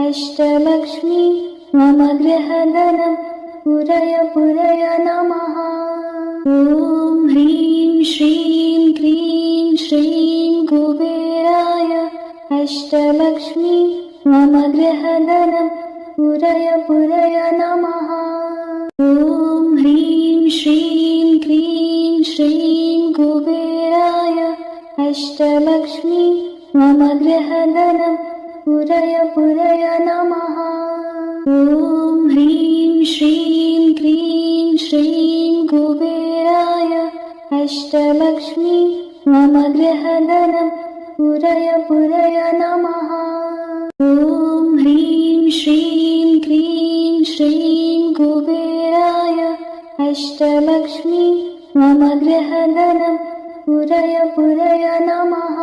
अष्टलक्ष्मी मम गृहधनं पुरय पुरय नमः। ॐ ह्रीं श्रीं क्रीं श्रीं कुबेराय अष्टलक्ष्मी मम गृहधनं पुरय पुरय नमः। ॐ ह्रीं श्रीं क्रीं श्रीं कुबेराय अष्टलक्ष्मी मम गृहधनं पुरय पुरय नमः। ॐ ह्रीं श्रीं क्रीं श्रीं कुबेराय अष्टलक्ष्मी मम गृहधनं पुरय पुरय नमः। ॐ ह्रीं श्रीं क्रीं श्रीं कुबेराय अष्टलक्ष्मी मम गृहधनं पुरय पुरय नमः।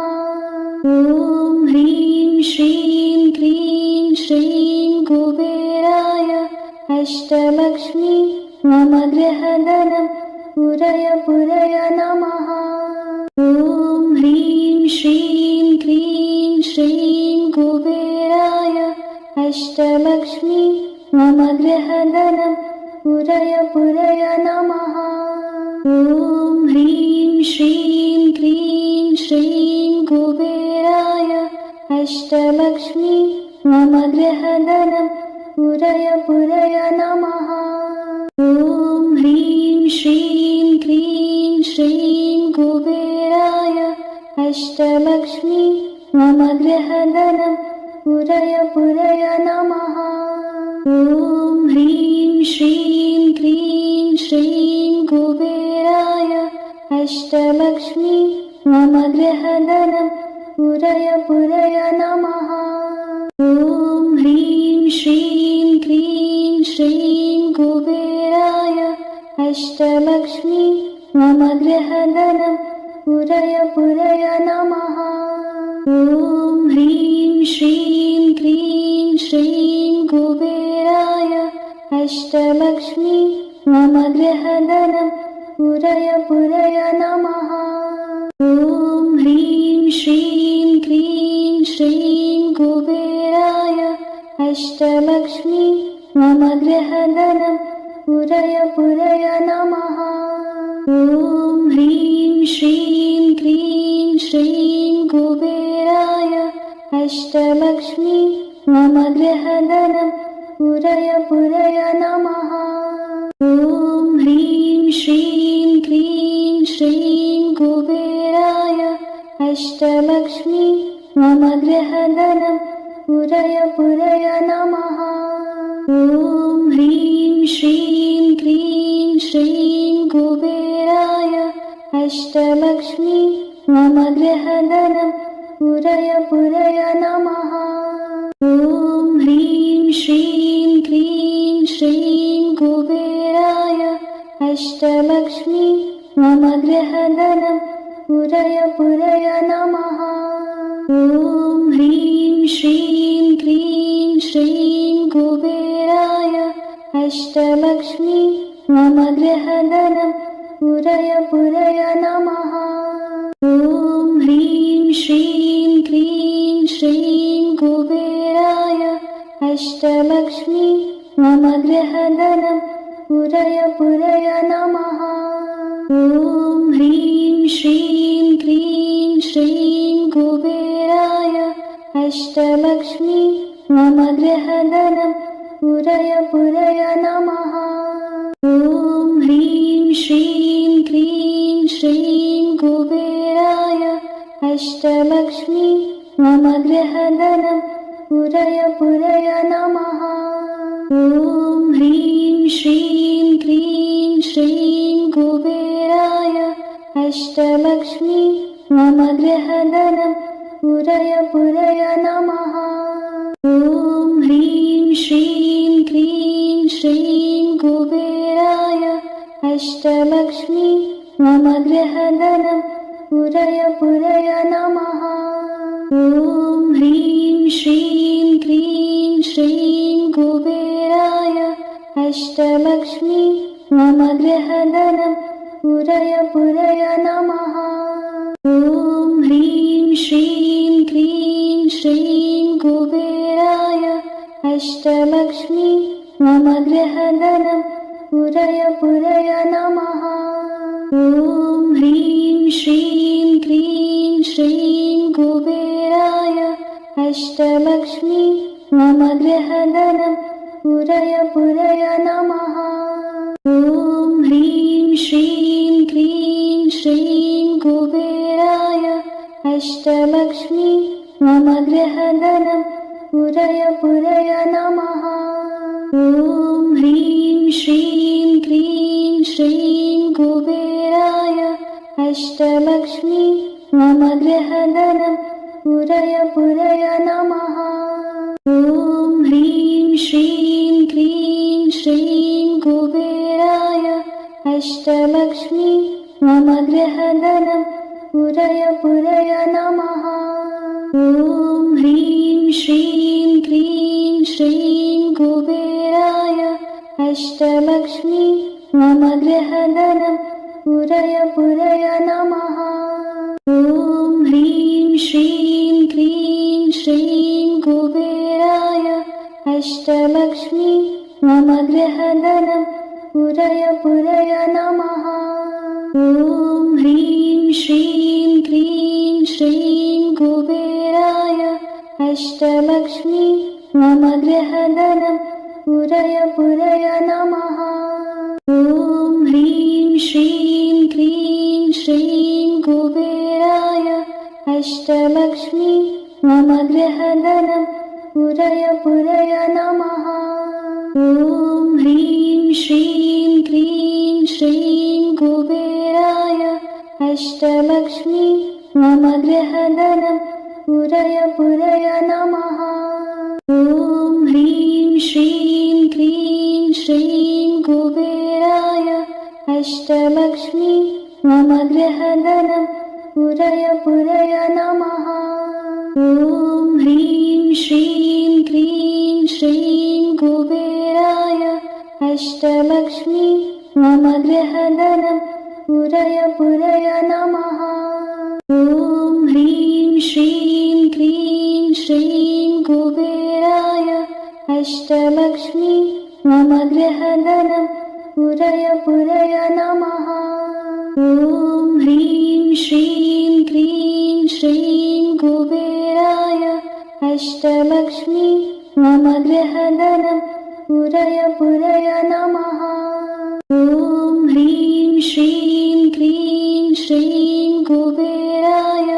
ॐ ह्रीं श्रीं क्रीं श्रीं कुबेराय अष्टलक्ष्मी मम गृहधनं पुरय पुरय नमः। ॐ ह्रीं श्रीं क्रीं श्रीं कुबेराय अष्टलक्ष्मी मम गृहधनं पुरय पुरय नमः। ॐ ह्रीं श्रीं क्रीं श्रीं कुबेराय अष्टलक्ष्मी मम गृहधनं पुरय पुरय नमः। ॐ ह्रीं श्रीं क्रीं श्रीं कुबेराय अष्टलक्ष्मी मम गृहधनं पुरय पुरय नमः। ॐ ह्रीं श्रीं क्रीं श्रीं कुबेराय अष्टलक्ष्मी मम गृहधनं पुरय पुरय नमः। ॐ ह्रीं श्रीं क्रीं श्रीं कुबेराय अष्टलक्ष्मी मम गृहधनं पुरय पुरय नमः। ॐ ह्रीं श्रीं क्रीं श्रीं कुबेराय अष्टलक्ष्मी मम गृहधनं पुरय पुरय नमः। ॐ ह्रीं श्रीं क्रीं श्रीं कुबेराय अष्टलक्ष्मी मम गृहधनं पुरय पुरय नमः। ॐ ह्रीं श्रीं क्रीं श्रीं कुबेराय अष्टलक्ष्मी मम गृहधनं पुरय पुरय नमः। ॐ ह्रीं श्रीं क्रीं श्रीं कुबेराय अष्टलक्ष्मी मम गृहधनं पुरय पुरय नमः। ॐ ह्रीं श्रीं क्रीं श्रीं कुबेराय अष्टलक्ष्मी मम गृहधनं पुरय पुरय नमः। ॐ ह्रीं श्रीं क्रीं श्रीं कुबेराय अष्टलक्ष्मी मम गृहधनं पुरय पुरय नमः। ॐ ह्रीं श्रीं क्रीं श्रीं कुबेराय अष्टलक्ष्मी मम गृहधनं पुरय पुरय नमः। ॐ ह्रीं श्रीं क्रीं श्रीं कुबेराय अष्टलक्ष्मी मम गृहधनं पुरय पुरय नमः। ॐ ह्रीं श्रीं क्रीं श्रीं कुबेराय अष्टलक्ष्मी मम गृहधनं पुरय पुरय नमः। ॐ ह्रीं श्रीं क्रीं श्रीं कुबेराय अष्टलक्ष्मी मम गृहधनं पुरय पुरय नमः। ॐ ह्रीं श्रीं क्रीं श्रीं कुबेराय अष्टलक्ष्मी मम गृहधनं पुरय पुरय नमः। ॐ ह्रीं श्रीं क्रीं श्रीं कुबेराय अष्टलक्ष्मी मम गृहधनं पुरय पुरय नमः। ॐ ह्रीं श्रीं क्रीं श्रीं कुबेराय अष्टलक्ष्मी मम गृहधनं पुरय पुरय नमः। ॐ ह्रीं श्रीं क्रीं श्रीं कुबेराय अष्टलक्ष्मी मम गृहधनं पुरय पुरय नमः। ॐ ह्रीं श्रीं क्रीं श्रीं कुबेराय अष्टलक्ष्मी मम गृहधनं पुरय पुरय नमः। ॐ ह्रीं श्रीं क्रीं श्रीं कुबेराय अष्टलक्ष्मी मम गृहधनं पुरय पुरय नमः। ॐ ह्रीं श्रीं क्रीं श्रीं कुबेराय अष्टलक्ष्मी मम गृहधनं पुरय पुरय नमः। ॐ ह्रीं श्रीं क्रीं श्रीं कुबेराय अष्टलक्ष्मी मम गृहधनं पुरय पुरय नमः। ॐ ह्रीं श्रीं क्रीं श्रीं कुबेराय अष्टलक्ष्मी मम गृहधनं पुरय पुरय नमः। ॐ ह्रीं श्रीं क्रीं श्रीं कुबेराय अष्टलक्ष्मी मम गृहधनं पुरय पुरय नमः। ॐ ह्रीं श्रीं क्रीं श्रीं कुबेराय अष्टलक्ष्मी मम गृहधनं पुरय पुरय नमः। ॐ ह्रीं श्रीं क्रीं श्रीं कुबेराय अष्टलक्ष्मी मम गृहधनं पुरय पुरय नमः। ॐ ह्रीं श्रीं क्रीं श्रीं कुबेराय अष्टलक्ष्मी मम गृहधनं पुरय पुरय नमः। ॐ ह्रीं श्रीं क्रीं श्रीं कुबेराय अष्टलक्ष्मी मम गृहधनं पुरय पुरय नमः। ॐ ह्रीं श्रीं क्रीं श्रीं कुबेराय अष्टलक्ष्मी मम गृहधनं पुरय पुरय नमः। ॐ ह्रीं श्रीं क्रीं श्रीं कुबेराय अष्टलक्ष्मी मम गृहधनं पुरय पुरय नमः। ॐ ह्रीं श्रीं क्रीं श्रीं कुबेराय अष्टलक्ष्मी मम गृहधनं पुरय पुरय नमः। ॐ ह्रीं श्रीं क्रीं श्रीं कुबेराय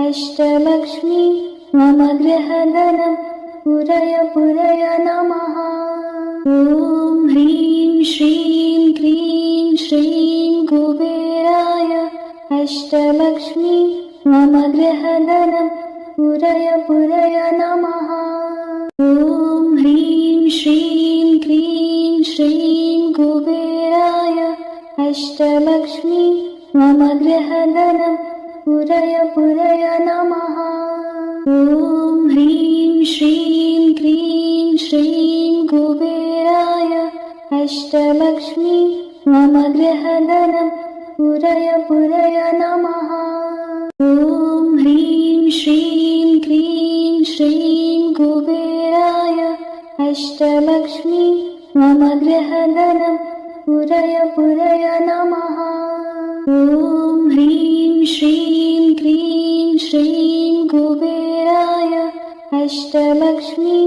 अष्टलक्ष्मी मम गृहधनं पुरय पुरय नमः। ॐ ह्रीं श्रीं क्रीं श्रीं कुबेराय अष्टलक्ष्मी मम गृहधनं पुरय पुरय नमः। ॐ ह्रीं श्रीं क्रीं श्रीं कुबेराय अष्टलक्ष्मी मम गृहधनं पुरय पुरय नमः। ॐ ह्रीं श्रीं क्रीं श्रीं कुबेराय अष्टलक्ष्मी मम गृहधनं पुरय पुरय नमः। ॐ ह्रीं श्रीं क्रीं श्रीं कुबेराय अष्टलक्ष्मी मम गृहधनं पुरय पुरय नमः। ॐ ह्रीं श्रीं क्रीं श्रीं कुबेराय अष्टलक्ष्मी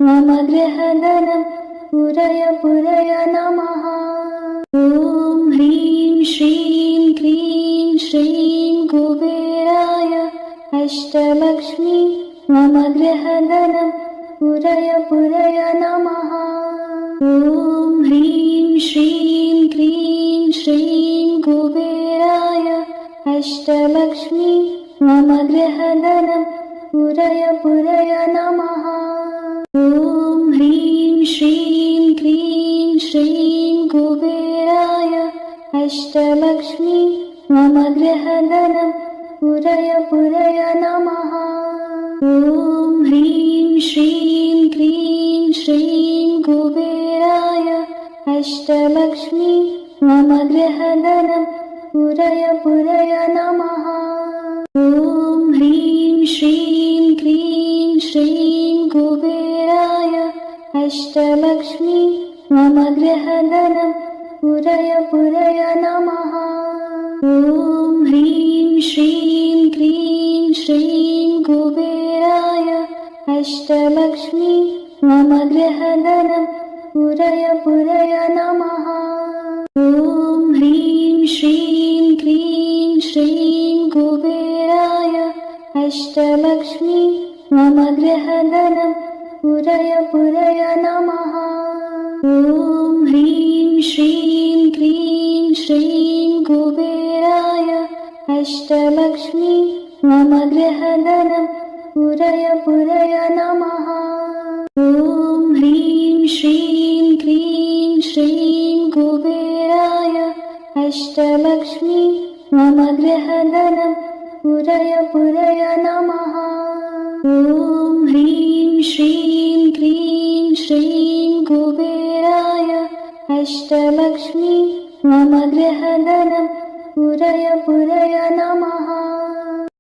मम गृहधनं पुरय पुरय नमः। ॐ ह्रीं श्रीं क्रीं श्रीं कुबेराय अष्टलक्ष्मी मम गृहधनं पुरय पुरय नमः। ॐ ह्रीं श्रीं क्रीं श्रीं कुबेराय अष्टलक्ष्मी मम गृहधनं पुरय पुरय नमः। ॐ ह्रीं श्रीं क्रीं श्रीं कुबेराय अष्टलक्ष्मी मम गृहधनं पुरय पुरय नमः। ॐ ह्रीं श्रीं क्रीं श्रीं कुबेराय अष्टलक्ष्मी मम गृहधनं पुरय पुरय नमः। ॐ ह्रीं श्रीं क्रीं श्रीं कुबेराय अष्टलक्ष्मी मम गृहधनं पुरय पुरय नमः। ॐ ह्रीं श्रीं क्रीं श्रीं कुबेराय अष्टलक्ष्मी मम गृहधनं पुरय पुरय नमः। ॐ ह्रीं श्रीं क्रीं श्रीं कुबेराय अष्टलक्ष्मी मम गृहधनं पुरय पुरय नमः। ॐ ह्रीं श्रीं क्रीं श्रीं कुबेराय अष्टलक्ष्मी मम गृहधनं पुरय पुरय नमः। ॐ ह्रीं श्रीं क्रीं श्रीं कुबेराय अष्टलक्ष्मी मम गृहधनं पुरय पुरय नमः। ॐ ह्रीं श्रीं क्रीं श्रीं कुबेराय अष्टलक्ष्मी मम गृहधनं पुरय पुरय नमः।